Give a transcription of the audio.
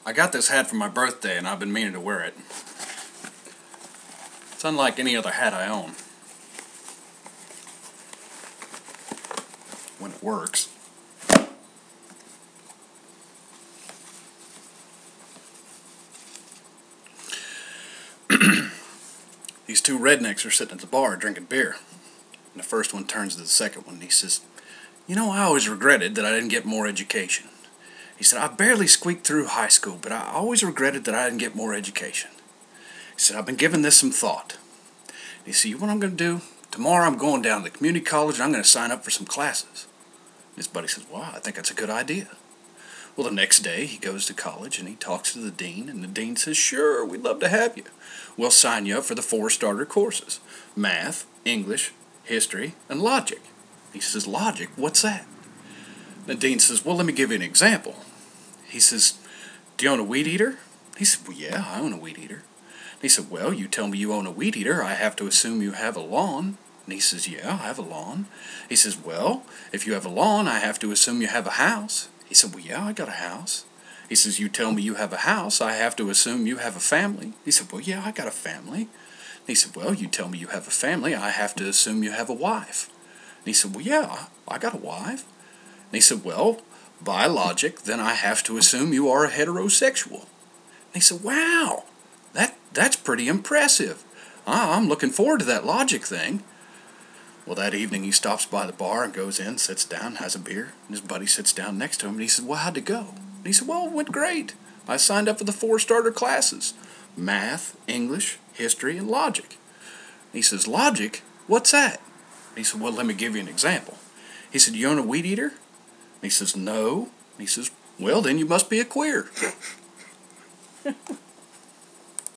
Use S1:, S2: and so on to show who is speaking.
S1: I got this hat for my birthday and I've been meaning to wear it. It's unlike any other hat I own. When it works. These two rednecks are sitting at the bar drinking beer. And the first one turns to the second one and he says, "You know, I always regretted that I didn't get more education." He said, "I barely squeaked through high school, but I always regretted that I didn't get more education." He said, "I've been giving this some thought." And he said, "You know what I'm going to do? Tomorrow I'm going down to the community college and I'm going to sign up for some classes." And his buddy says, "Wow, I think that's a good idea." Well, the next day he goes to college and he talks to the dean, and the dean says, "Sure, we'd love to have you. We'll sign you up for the 4 starter courses: math, English, history, and logic." He says, "Logic? What's that?" The dean says, "Well, let me give you an example." He says, "Do you own a weed eater?" He said, "Well, yeah, I own a weed eater." He said, "Well, you tell me you own a weed eater, I have to assume you have a lawn." And he says, "Yeah, I have a lawn." He says, "Well, if you have a lawn, I have to assume you have a house." He said, "Well, yeah, I got a house." He says, "You tell me you have a house, I have to assume you have a family." He said, "Well, yeah, I got a family." He said, "Well, you tell me you have a family, I have to assume you have a wife." And he said, "Well, yeah, I got a wife." And he said, "Well, by logic, then I have to assume you are a heterosexual." And he said, "Wow, that's pretty impressive. I'm looking forward to that logic thing." Well, that evening he stops by the bar and goes in, sits down, has a beer, and his buddy sits down next to him, and he said, "Well, how'd it go?" And he said, "Well, it went great. I signed up for the 4 starter classes: math, English, history, and logic." And he says, "Logic? What's that?" And he said, "Well, let me give you an example." He said, "You own a weed eater?" And he says, "No." And he says, "Well, then you must be a queer."